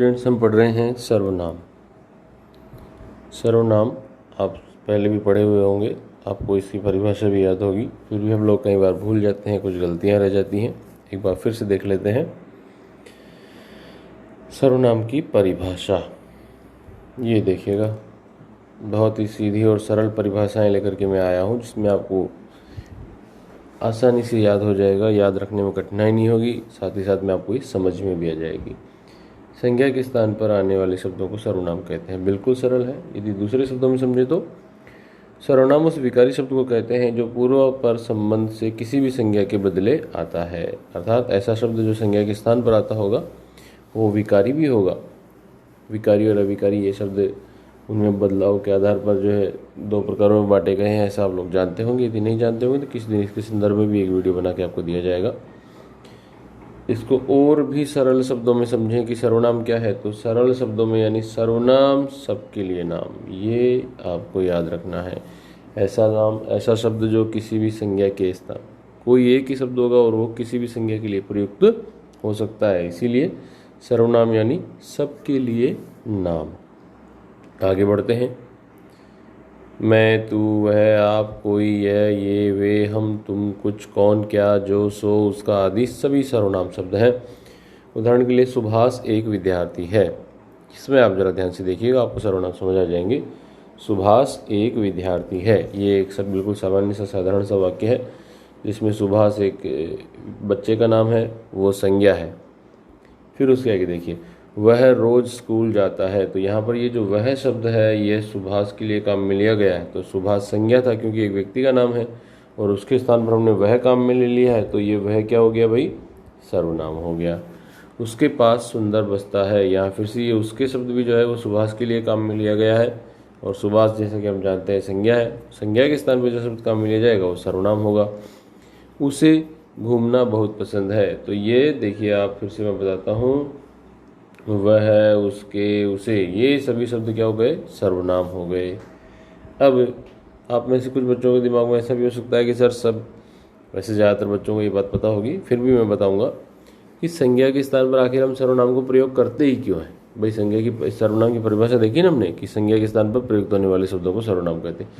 Students, हम पढ़ रहे हैं सर्वनाम। सर्वनाम आप पहले भी पढ़े हुए होंगे, आपको इसकी परिभाषा भी याद होगी, फिर भी हम लोग कई बार भूल जाते हैं, कुछ गलतियां रह जाती हैं। एक बार फिर से देख लेते हैं सर्वनाम की परिभाषा। ये देखिएगा, बहुत ही सीधी और सरल परिभाषाएं लेकर के मैं आया हूँ, जिसमें आपको आसानी से याद हो जाएगा, याद रखने में कठिनाई नहीं होगी, साथ ही साथ में आपको ये समझ में भी आ जाएगी। संज्ञा के स्थान पर आने वाले शब्दों को सर्वनाम कहते हैं। बिल्कुल सरल है। यदि दूसरे शब्दों में समझे तो सर्वनाम उस विकारी शब्द को कहते हैं जो पूर्व पर संबंध से किसी भी संज्ञा के बदले आता है। अर्थात ऐसा शब्द जो संज्ञा के स्थान पर आता होगा वो विकारी भी होगा। विकारी और अविकारी ये शब्द उनमें बदलाव के आधार पर जो है दो प्रकारों में बांटे गए हैं, ऐसा आप लोग जानते होंगे। यदि नहीं जानते होंगे तो किसी दिन इसके संदर्भ में भी एक वीडियो बना के आपको दिया जाएगा। इसको और भी सरल शब्दों में समझें कि सर्वनाम क्या है, तो सरल शब्दों में यानी सर्वनाम सबके लिए नाम, ये आपको याद रखना है। ऐसा नाम, ऐसा शब्द जो किसी भी संज्ञा के स्थान, कोई एक ही शब्द होगा और वो किसी भी संज्ञा के लिए प्रयुक्त हो सकता है, इसीलिए सर्वनाम यानी सबके लिए नाम। आगे बढ़ते हैं। मैं, तू, वह, आप, कोई, यह, ये, वे, हम, तुम, कुछ, कौन, क्या, जो, सो, उसका आदि सभी सर्वनाम शब्द हैं। उदाहरण के लिए सुभाष एक विद्यार्थी है। इसमें आप जरा ध्यान से देखिएगा, आपको सर्वनाम समझ आ जाएंगे। सुभाष एक विद्यार्थी है, ये एक सब बिल्कुल सामान्य सा साधारण सा वाक्य है, जिसमें सुभाष एक बच्चे का नाम है, वो संज्ञा है। फिर उसके आगे देखिए, वह रोज स्कूल जाता है, तो यहाँ पर ये जो वह शब्द है ये सुभाष के लिए काम में लिया गया है। तो सुभाष संज्ञा था क्योंकि एक व्यक्ति का नाम है, और उसके स्थान पर हमने वह काम में ले लिया है, तो ये वह क्या हो गया भाई, सर्वनाम हो गया। उसके पास सुंदर बस्ता है, यहाँ फिर से ये उसके शब्द भी जो है वो सुभाष के लिए काम में लिया गया है, और सुभाष जैसे कि हम जानते हैं संज्ञा है, संज्ञा के स्थान पर जो शब्द काम में लिया जाएगा वो सर्वनाम होगा। उसे घूमना बहुत पसंद है, तो ये देखिए आप, फिर से मैं बताता हूँ, वह, उसके, उसे, ये सभी शब्द क्या हो गए, सर्वनाम हो गए। अब आप में से कुछ बच्चों के दिमाग में ऐसा भी हो सकता है कि सर सब, वैसे ज़्यादातर बच्चों को ये बात पता होगी, फिर भी मैं बताऊंगा कि संज्ञा के स्थान पर आखिर हम सर्वनाम को प्रयोग करते ही क्यों हैं। भाई संज्ञा की, सर्वनाम की परिभाषा देखी ना हमने कि संज्ञा के स्थान पर प्रयुक्त होने वाले शब्दों को सर्वनाम कहते हैं।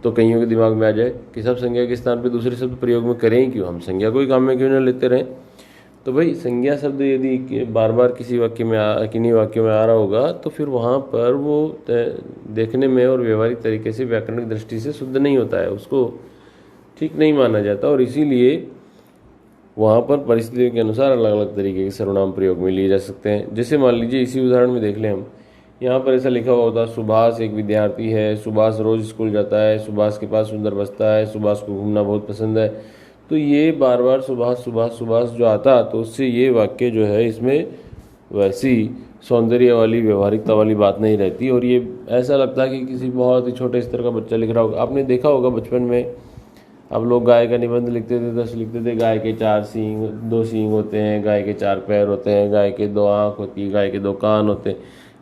तो कईयों के दिमाग में आ जाए कि सब संज्ञा के स्थान पर दूसरे शब्द प्रयोग में करें ही क्यों, हम संज्ञा को ही काम में क्यों न लेते रहें। तो भाई संज्ञा शब्द यदि बार बार किसी वाक्य में किन्हीं वाक्यों में आ रहा होगा तो फिर वहाँ पर वो देखने में और व्यवहारिक तरीके से व्याकरणिक दृष्टि से शुद्ध नहीं होता है, उसको ठीक नहीं माना जाता, और इसीलिए वहाँ पर परिस्थितियों के अनुसार अलग अलग तरीके के सर्वनाम प्रयोग में लिए जा सकते हैं। जैसे मान लीजिए इसी उदाहरण में देख लें हम, यहाँ पर ऐसा लिखा हुआ होता, सुभाष एक विद्यार्थी है, सुभाष रोज स्कूल जाता है, सुभाष के पास सुंदर बस्ता है, सुभाष को घूमना बहुत पसंद है। तो ये बार बार सुभाष सुभाष सुभाष जो आता, तो उससे ये वाक्य जो है इसमें वैसी सौंदर्य वाली व्यवहारिकता वाली बात नहीं रहती, और ये ऐसा लगता है कि किसी बहुत ही छोटे स्तर का बच्चा लिख रहा होगा। आपने देखा होगा बचपन में आप लोग गाय का निबंध लिखते थे, दस लिखते थे, गाय के 4 सींग, 2 सींग होते हैं, गाय के 4 पैर होते हैं, गाय के 2 आँख होती है, गाय के 2 कान होते हैं,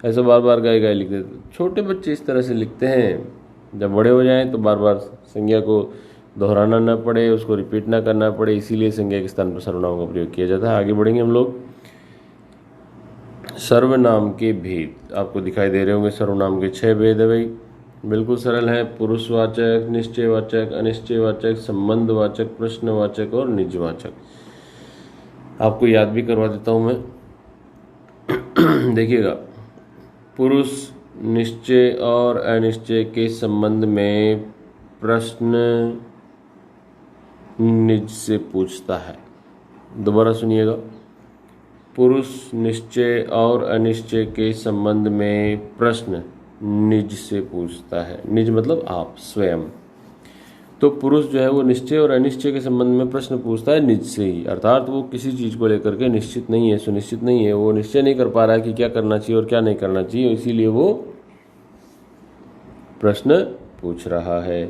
ऐसा बार बार गाय गाय लिखते थे। छोटे बच्चे इस तरह से लिखते हैं, जब बड़े हो जाएं तो बार बार संज्ञा को दोहराना न पड़े, उसको रिपीट ना करना पड़े, इसीलिए संज्ञा के स्थान पर सर्वनाम का प्रयोग किया जाता है। आगे बढ़ेंगे हम लोग। सर्वनाम के भेद आपको दिखाई दे रहे होंगे। सर्वनाम के 6 भेद है भाई, बिल्कुल सरल है। पुरुषवाचक, निश्चयवाचक, अनिश्चयवाचक, संबंधवाचक, प्रश्नवाचक और निजवाचक। आपको याद भी करवा देता हूँ मैं। देखिएगा, पुरुष निश्चय और अनिश्चय के संबंध में प्रश्न निज से पूछता है। दोबारा सुनिएगा, पुरुष निश्चय और अनिश्चय के संबंध में प्रश्न निज से पूछता है। निज मतलब आप स्वयं। तो पुरुष जो है वो निश्चय और अनिश्चय के संबंध में प्रश्न पूछता है निज से ही, अर्थात वो किसी चीज को लेकर के निश्चित नहीं है, सुनिश्चित नहीं है, वो निश्चय नहीं कर पा रहा है कि क्या करना चाहिए और क्या नहीं करना चाहिए, इसीलिए वो प्रश्न पूछ रहा है।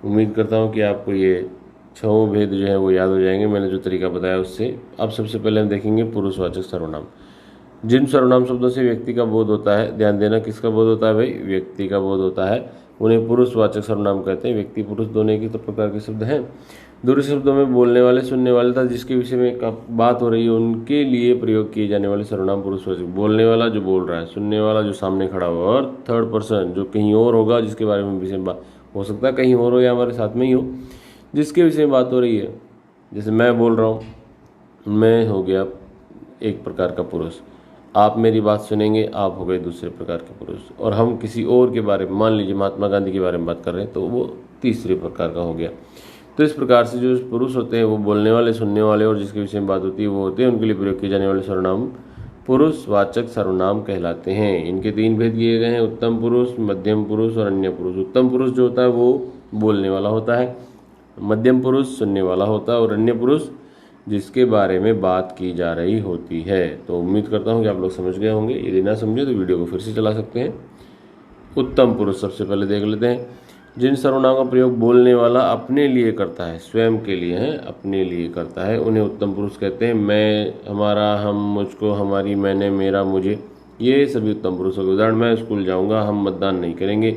उम्मीद करता हूँ कि आपको ये 6 भेद जो है वो याद हो जाएंगे मैंने जो तरीका बताया उससे। अब सबसे पहले हम देखेंगे पुरुषवाचक सर्वनाम। जिन सर्वनाम शब्दों से व्यक्ति का बोध होता है, ध्यान देना किसका बोध होता है भाई, व्यक्ति का बोध होता है, उन्हें पुरुषवाचक सर्वनाम कहते हैं। व्यक्ति पुरुष दोनों एक ही प्रकार के शब्द हैं। दूसरे शब्दों में बोलने वाले, सुनने वाले तथा जिसके विषय में बात हो रही है उनके लिए प्रयोग किए जाने वाले सर्वनाम पुरुषवाचक। बोलने वाला जो बोल रहा है, सुनने वाला जो सामने खड़ा हुआ, और थर्ड पर्सन जो कहीं और होगा, जिसके बारे में विषय में बात हो सकता है कहीं और हो या हमारे साथ में ही हो, जिसके विषय में बात हो रही है। जैसे मैं बोल रहा हूँ, मैं हो गया एक प्रकार का पुरुष, आप मेरी बात सुनेंगे, आप हो गए दूसरे प्रकार के पुरुष, और हम किसी और के बारे में, मान लीजिए महात्मा गांधी के बारे में बात कर रहे हैं, तो वो तीसरे प्रकार का हो गया। तो इस प्रकार से जो पुरुष होते हैं वो बोलने वाले, सुनने वाले और जिसके विषय में बात होती है वो होते हैं, उनके लिए प्रयोग किए जाने वाले सर्वनाम पुरुषवाचक सर्वनाम कहलाते हैं। इनके 3 भेद किए गए हैं, उत्तम पुरुष, मध्यम पुरुष और अन्य पुरुष। उत्तम पुरुष जो होता है वो बोलने वाला होता है, मध्यम पुरुष सुनने वाला होता है, और अन्य पुरुष जिसके बारे में बात की जा रही होती है। तो उम्मीद करता हूँ कि आप लोग समझ गए होंगे। यदि ना समझे तो वीडियो को फिर से चला सकते हैं। उत्तम पुरुष सबसे पहले देख लेते हैं। जिन सर्वनाम का प्रयोग बोलने वाला अपने लिए करता है, स्वयं के लिए है, अपने लिए करता है, उन्हें उत्तम पुरुष कहते हैं। मैं, हमारा, हम, मुझको, हमारी, मैंने, मेरा, मुझे, ये सभी उत्तम पुरुषों के उदाहरण। मैं स्कूल जाऊंगा, हम मतदान नहीं करेंगे।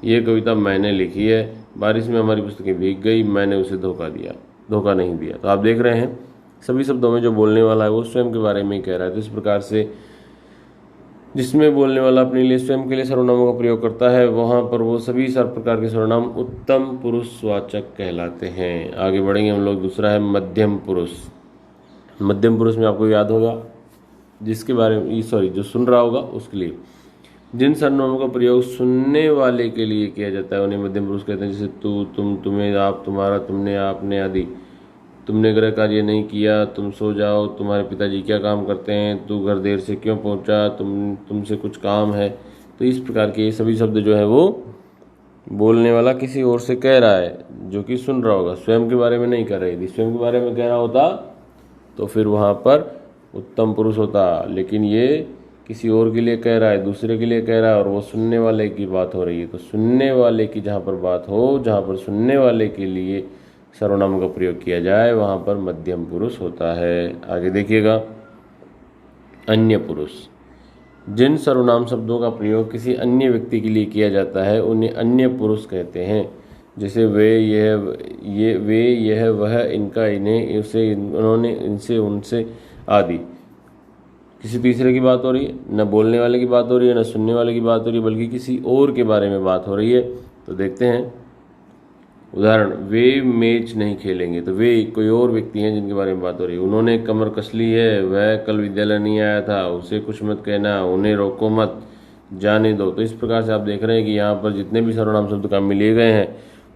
ये कविता मैंने लिखी है। बारिश में हमारी पुस्तकें भीग गई, मैंने उसे धोखा नहीं दिया। तो आप देख रहे हैं सभी शब्दों में जो बोलने वाला है वो स्वयं के बारे में ही कह रहा है। तो इस प्रकार से जिसमें बोलने वाला अपने लिए, स्वयं के लिए सर्वनामों का प्रयोग करता है, वहाँ पर वो सभी प्रकार के सर्वनाम उत्तम पुरुषवाचक कहलाते हैं। आगे बढ़ेंगे हम लोग। दूसरा है मध्यम पुरुष। मध्यम पुरुष में आपको याद होगा, जिसके बारे में जो सुन रहा होगा उसके लिए जिन सर्वनामों का प्रयोग सुनने वाले के लिए किया जाता है उन्हें मध्यम पुरुष कहते हैं। जैसे तू, तुम, तुम्हें, आप, तुम्हारा, तुमने, आपने आदि। तुमने गृह कार्य नहीं किया, तुम सो जाओ, तुम्हारे पिताजी क्या काम करते हैं, तू घर देर से क्यों पहुंचा, तुमसे कुछ काम है। तो इस प्रकार के ये सभी शब्द जो है वो बोलने वाला किसी और से कह रहा है, जो कि सुन रहा होगा, स्वयं के बारे में नहीं कर रहा है। यदि स्वयं के बारे में कह रहा होता तो फिर वहाँ पर उत्तम पुरुष होता, लेकिन ये किसी और के लिए कह रहा है, दूसरे के लिए कह रहा है, और वो सुनने वाले की बात हो रही है। तो सुनने वाले की जहाँ पर बात हो, जहाँ पर सुनने वाले के लिए सर्वनाम का प्रयोग किया जाए, वहाँ पर मध्यम पुरुष होता है। आगे देखिएगा, अन्य पुरुष। जिन सर्वनाम शब्दों का प्रयोग किसी अन्य व्यक्ति के लिए किया जाता है उन्हें अन्य पुरुष कहते हैं। जैसे वे, यह, वह, इनका, इन्हें, उसे, उन्होंने, इनसे, उनसे आदि। किसी तीसरे की बात हो रही है, न बोलने वाले की बात हो रही है, न सुनने वाले की बात हो रही है, बल्कि किसी और के बारे में बात हो रही है। तो देखते हैं उदाहरण। वे मैच नहीं खेलेंगे, तो वे कोई और व्यक्ति हैं जिनके बारे में बात हो रही है। उन्होंने कमर कस ली है, वह कल विद्यालय नहीं आया था, उसे कुछ मत कहना, उन्हें रोको मत, जाने दो। तो इस प्रकार से आप देख रहे हैं कि यहाँ पर जितने भी सर्वनाम शब्द काम में लिए गए हैं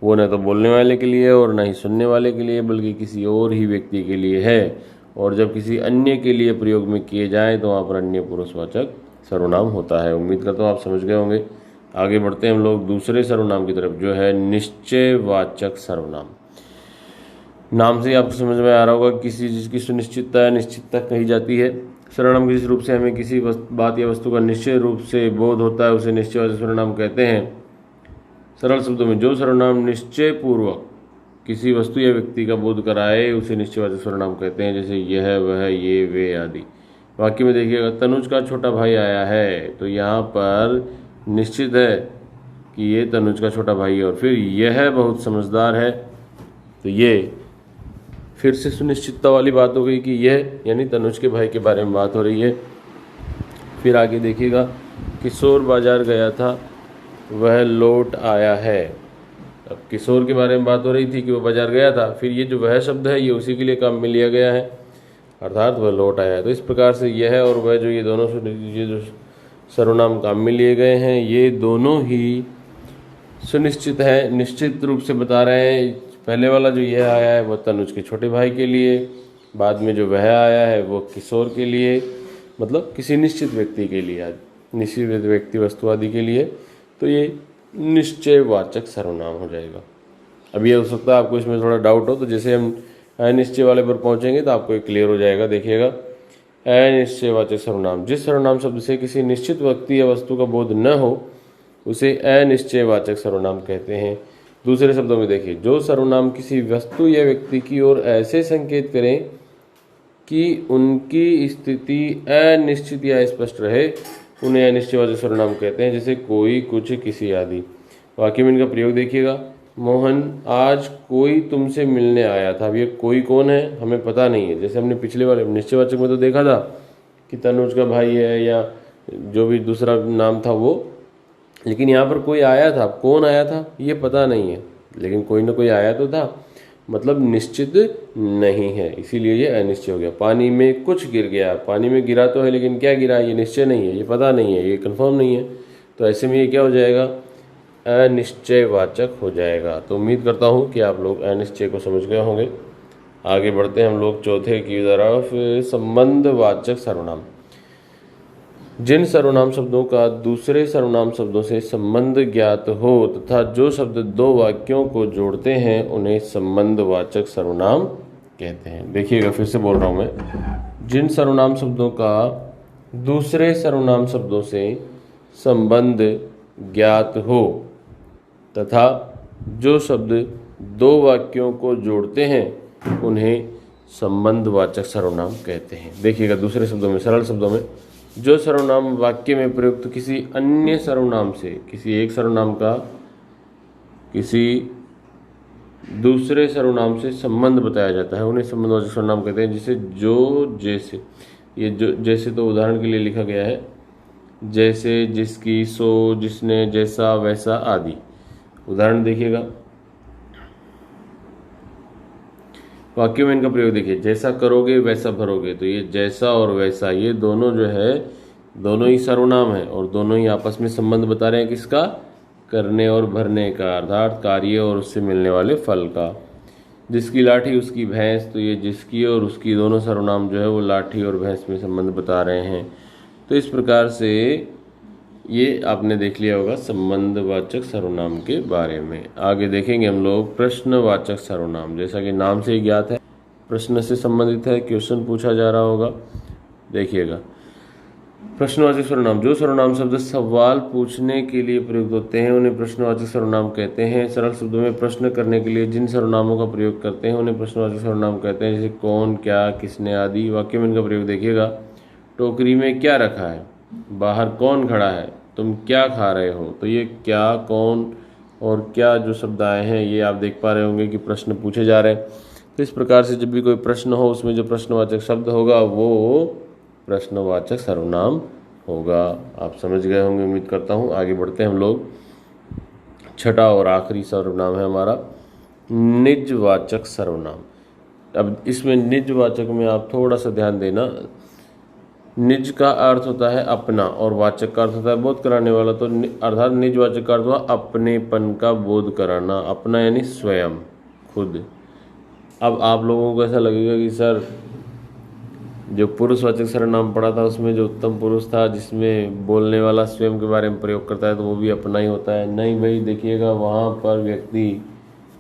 वो न तो बोलने वाले के लिए और न ही सुनने वाले के लिए, बल्कि किसी और ही व्यक्ति के लिए है। और जब किसी अन्य के लिए प्रयोग में किए जाए तो वहाँ पर अन्य पुरुषवाचक सर्वनाम होता है। उम्मीद करता हूँ आप समझ गए होंगे। आगे बढ़ते हैं हम लोग दूसरे सर्वनाम की तरफ, जो है निश्चयवाचक सर्वनाम। नाम से आपको समझ में आ रहा होगा, किसी चीज़ की सुनिश्चितता या निश्चितता कही जाती है। सर्वनाम किस रूप से हमें किसी बात या वस्तु का निश्चय रूप से बोध होता है उसे निश्चयवाचक सर्वनाम कहते हैं। सरल शब्दों में जो सर्वनाम निश्चय पूर्वक किसी वस्तु या व्यक्ति का बोध कराए उसे निश्चयवाचक सर्वनाम कहते हैं। जैसे यह, वह, ये, वे आदि। वाक्य में देखिएगा, तनुज का छोटा भाई आया है, तो यहाँ पर निश्चित है कि ये तनुज का छोटा भाई है। और फिर यह बहुत समझदार है, तो ये फिर से सुनिश्चितता वाली बात हो गई कि यह यानी तनुज के भाई के बारे में बात हो रही है। फिर आगे देखिएगा, किशोर बाजार गया था, वह लौट आया है। अब किशोर के बारे में बात हो रही थी कि वो बाजार गया था, फिर ये जो वह शब्द है ये उसी के लिए काम में लिया गया है, अर्थात वह लौट आया है। तो इस प्रकार से यह और वह जो ये दोनों ये जो सर्वनाम काम में लिए गए हैं ये दोनों ही सुनिश्चित है, निश्चित रूप से बता रहे हैं। पहले वाला जो यह आया है वह तनुज के छोटे भाई के लिए, बाद में जो वह आया है वो किशोर के लिए, मतलब किसी निश्चित व्यक्ति के लिए, निश्चित व्यक्ति वस्तु आदि के लिए। तो ये निश्चयवाचक सर्वनाम हो जाएगा। अब ये हो सकता है आपको इसमें थोड़ा डाउट हो, तो जैसे हम अनिश्चय वाले पर पहुंचेंगे तो आपको ये क्लियर हो जाएगा। देखिएगा, अनिश्चयवाचक सर्वनाम, जिस सर्वनाम शब्द से किसी निश्चित व्यक्ति या वस्तु का बोध न हो उसे अनिश्चयवाचक सर्वनाम कहते हैं। दूसरे शब्दों में देखिए, जो सर्वनाम किसी वस्तु या व्यक्ति की ओर ऐसे संकेत करें कि उनकी स्थिति अनिश्चित या स्पष्ट रहे उन्हें अनिश्चयवाचक सर्वनाम कहते हैं। जैसे कोई, कुछ, किसी आदि। वाक्य में इनका प्रयोग देखिएगा, मोहन, आज कोई तुमसे मिलने आया था। अब ये कोई कौन है हमें पता नहीं है। जैसे हमने पिछले वाले निश्चयवाचक में तो देखा था कि तनुज का भाई है या जो भी दूसरा नाम था वो, लेकिन यहाँ पर कोई आया था। कौन आया था ये पता नहीं है, लेकिन कोई ना कोई आया तो था, मतलब निश्चित नहीं है, इसीलिए ये अनिश्चय हो गया। पानी में कुछ गिर गया, पानी में गिरा तो है लेकिन क्या गिरा ये निश्चय नहीं है, ये पता नहीं है, ये कंफर्म नहीं है। तो ऐसे में ये क्या हो जाएगा, अनिश्चयवाचक हो जाएगा। तो उम्मीद करता हूँ कि आप लोग अनिश्चय को समझ गए होंगे। आगे बढ़ते हैं हम लोग चौथे की तरफ, संबंधवाचक सर्वनाम। जिन सर्वनाम शब्दों का दूसरे सर्वनाम शब्दों से संबंध ज्ञात हो तथा जो शब्द दो वाक्यों को जोड़ते हैं उन्हें संबंधवाचक सर्वनाम कहते हैं। देखिएगा, फिर से बोल रहा हूँ मैं, जिन सर्वनाम शब्दों का दूसरे सर्वनाम शब्दों से संबंध ज्ञात हो तथा जो शब्द दो वाक्यों को जोड़ते हैं उन्हें संबंधवाचक सर्वनाम कहते हैं। देखिएगा, दूसरे शब्दों में, सरल शब्दों में, जो सर्वनाम वाक्य में प्रयुक्त किसी अन्य सर्वनाम से, किसी एक सर्वनाम का किसी दूसरे सर्वनाम से संबंध बताया जाता है उन्हें संबंधवाचक सर्वनाम कहते हैं। जैसे जो, जैसे, ये जो जैसे तो उदाहरण के लिए लिखा गया है, जैसे, जिसकी, सो, जिसने, जैसा, वैसा आदि। उदाहरण देखिएगा, वाक्य में इनका प्रयोग देखिए, जैसा करोगे वैसा भरोगे। तो ये जैसा और वैसा, ये दोनों जो है, दोनों ही सर्वनाम है और दोनों ही आपस में संबंध बता रहे हैं किसका, करने और भरने का, अर्थात कार्य और उससे मिलने वाले फल का। जिसकी लाठी उसकी भैंस, तो ये जिसकी और उसकी दोनों सर्वनाम जो है वो लाठी और भैंस में संबंध बता रहे हैं। तो इस प्रकार से ये आपने देख लिया होगा संबंधवाचक सर्वनाम के बारे में। आगे देखेंगे हम लोग प्रश्नवाचक सर्वनाम। जैसा कि नाम से ही ज्ञात है, प्रश्न से संबंधित है, क्वेश्चन पूछा जा रहा होगा। देखिएगा, प्रश्नवाचक सर्वनाम, जो सर्वनाम शब्द सवाल पूछने के लिए प्रयुक्त होते हैं उन्हें प्रश्नवाचक सर्वनाम कहते हैं। सरल शब्दों में प्रश्न करने के लिए जिन सर्वनामों का प्रयोग करते हैं उन्हें प्रश्नवाचक सर्वनाम कहते हैं। जैसे कौन, क्या, किसने आदि। वाक्य में इनका प्रयोग देखिएगा, टोकरी में क्या रखा है, बाहर कौन खड़ा है, तुम क्या खा रहे हो। तो ये क्या, कौन और क्या जो शब्द आए हैं ये आप देख पा रहे होंगे कि प्रश्न पूछे जा रहे हैं। तो इस प्रकार से जब भी कोई प्रश्न हो उसमें जो प्रश्नवाचक शब्द होगा वो प्रश्नवाचक सर्वनाम होगा। आप समझ गए होंगे उम्मीद करता हूँ। आगे बढ़ते हैं हम लोग, छठा और आखिरी सर्वनाम है हमारा निजवाचक सर्वनाम। अब इसमें निजवाचक में आप थोड़ा सा ध्यान देना, निज का अर्थ होता है अपना और वाचक का अर्थ होता है बोध कराने वाला। तो अर्थात निजवाचक का अर्थ हुआ अपनेपन का बोध कराना, अपना यानी स्वयं, खुद। अब आप लोगों को ऐसा लगेगा कि सर जो पुरुषवाचक सर्वनाम पढ़ा था उसमें जो उत्तम पुरुष था जिसमें बोलने वाला स्वयं के बारे में प्रयोग करता है तो वो भी अपना ही होता है। नहीं भाई, देखिएगा वहाँ पर व्यक्ति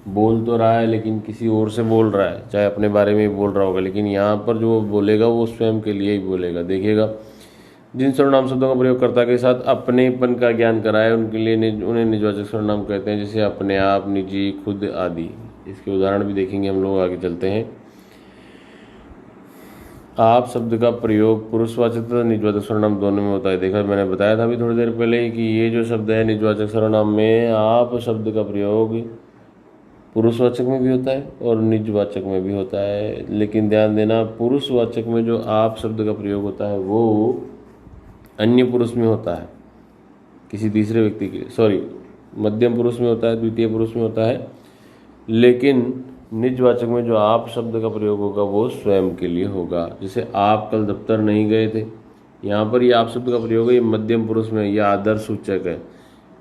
बोल तो रहा है लेकिन किसी और से बोल रहा है, चाहे अपने बारे में ही बोल रहा होगा, लेकिन यहाँ पर जो बोलेगा वो स्वयं के लिए ही बोलेगा। देखिएगा, जिन सर्वनाम शब्दों का प्रयोगकर्ता के साथ अपनेपन का ज्ञान कराए उनके लिए उन्हें निजवाचक सर्वनाम कहते हैं। जैसे अपने आप, निजी, खुद आदि। इसके उदाहरण भी देखेंगे हम लोग। आगे चलते हैं, आप शब्द का प्रयोग पुरुषवाचक तथा निजवाचक सर्वनाम दोनों में होता है। देखा, मैंने बताया था अभी थोड़ी देर पहले कि ये जो शब्द है निजवाचक सर्वनाम में, आप शब्द का प्रयोग पुरुषवाचक में भी होता है और निजवाचक में भी होता है। लेकिन ध्यान देना, पुरुषवाचक में जो आप शब्द का प्रयोग होता है वो अन्य पुरुष में होता है, किसी तीसरे व्यक्ति के, सॉरी, मध्यम पुरुष में होता है, द्वितीय पुरुष में होता है। लेकिन निजवाचक में जो आप शब्द का प्रयोग होगा वो स्वयं के लिए होगा। जैसे आप कल दफ्तर नहीं गए थे, यहाँ पर ये आप शब्द का प्रयोग है, ये मध्यम पुरुष में, यह आदर्श सूचक है।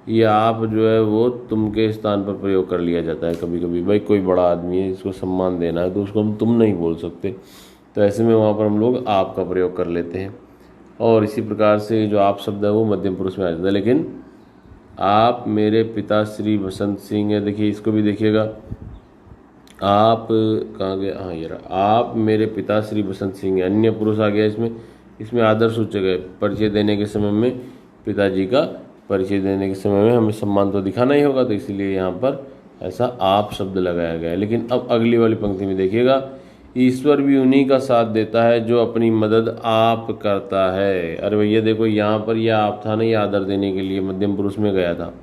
ये आप जो है वो तुम के स्थान पर प्रयोग कर लिया जाता है कभी कभी। भाई कोई बड़ा आदमी है, इसको सम्मान देना है तो उसको हम तुम नहीं बोल सकते, तो ऐसे में वहाँ पर हम लोग आप का प्रयोग कर लेते हैं। और इसी प्रकार से जो आप शब्द है वो मध्यम पुरुष में आ जाता है। लेकिन आप मेरे पिता श्री बसंत सिंह है, देखिए इसको भी देखिएगा, आप कहाँ गया, हाँ ये रहा, आप मेरे पिता श्री बसंत सिंह है, अन्य पुरुष आ गया इसमें। इसमें आदर सूचक है, परिचय देने के समय में पिताजी का परिचय देने के समय में हमें सम्मान तो दिखाना ही होगा, तो इसीलिए यहाँ पर ऐसा आप शब्द लगाया गया है। लेकिन अब अगली वाली पंक्ति में देखिएगा, ईश्वर भी उन्हीं का साथ देता है जो अपनी मदद आप करता है। अरे भैया देखो, यहाँ पर यह आप था नहीं, आदर देने के लिए मध्यम पुरुष में गया था।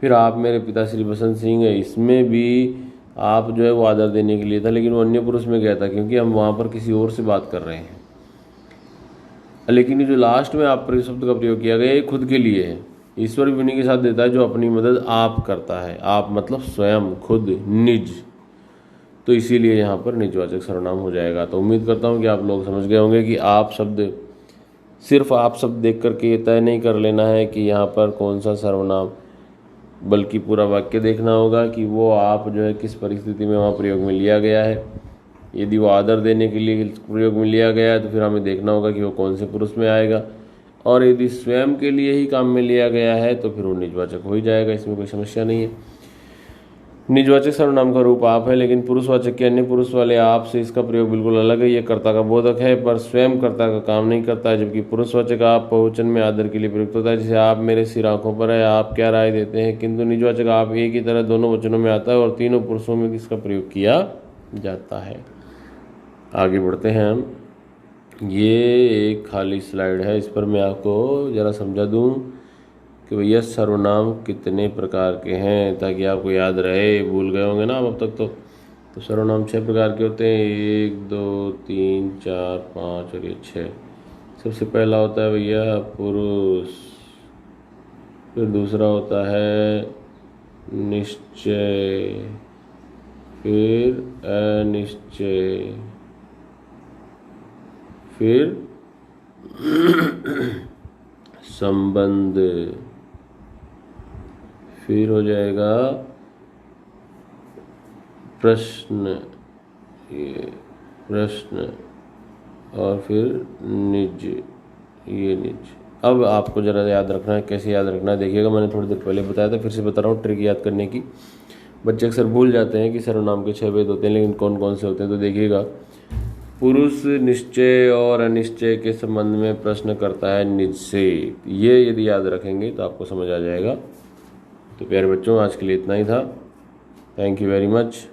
फिर आप मेरे पिता श्री बसंत सिंह है, इसमें भी आप जो है वो आदर देने के लिए था, लेकिन वो अन्य पुरुष में गया था क्योंकि हम वहाँ पर किसी और से बात कर रहे हैं। लेकिन ये जो लास्ट में आप शब्द का प्रयोग किया गया ये खुद के लिए है। ईश्वर भी उन्हीं के साथ देता है जो अपनी मदद आप करता है। आप मतलब स्वयं, खुद, निज। तो इसीलिए यहाँ पर निजवाचक सर्वनाम हो जाएगा। तो उम्मीद करता हूँ कि आप लोग समझ गए होंगे कि आप शब्द, सिर्फ आप शब्द देख करके ये तय नहीं कर लेना है कि यहाँ पर कौन सा सर्वनाम, बल्कि पूरा वाक्य देखना होगा कि वो आप जो है किस परिस्थिति में वहाँ प्रयोग में लिया गया है। यदि वो आदर देने के लिए प्रयोग में लिया गया है तो फिर हमें देखना होगा कि वो कौन से पुरुष में आएगा, और यदि स्वयं के लिए ही काम में लिया गया है तो फिर वो निजवाचक हो ही जाएगा, इसमें कोई समस्या नहीं है। निजवाचक सर्वनाम का रूप आप है, लेकिन पुरुषवाचक के अन्य पुरुष वाले आप से इसका प्रयोग बिल्कुल अलग है। ये कर्ता का बोधक है पर स्वयं कर्ता का काम नहीं करता है, जबकि पुरुषवाचक आप बहुवचन में आदर के लिए प्रयुक्त होता है। जैसे आप मेरे सिर आंखों पर है, आप क्या राय देते हैं। किंतु निजवाचक आप एक ही तरह दोनों वचनों में आता है और तीनों पुरुषों में इसका प्रयोग किया जाता है। आगे बढ़ते हैं हम। ये एक खाली स्लाइड है, इस पर मैं आपको ज़रा समझा दूँ कि भैया सर्वनाम कितने प्रकार के हैं, ताकि आपको याद रहे। भूल गए होंगे ना आप अब तक तो सर्वनाम 6 प्रकार के होते हैं, 1 2 3 4 5 और ये 6। सबसे पहला होता है भैया पुरुष, फिर दूसरा होता है निश्चय, फिर अनिश्चय, फिर संबंध, फिर हो जाएगा प्रश्न, ये प्रश्न, और फिर निज, ये निज। अब आपको ज़रा याद रखना है। कैसे याद रखना है देखिएगा, मैंने थोड़ी देर पहले बताया था, फिर से बता रहा हूँ ट्रिक याद करने की। बच्चे अक्सर भूल जाते हैं कि सर्वनाम के 6 भेद होते हैं, लेकिन कौन कौन से होते हैं तो देखिएगा। पुरुष निश्चय और अनिश्चय के संबंध में प्रश्न करता है निज से। ये यदि याद रखेंगे तो आपको समझ आ जाएगा। तो प्यारे बच्चों, आज के लिए इतना ही था। Thank you very much.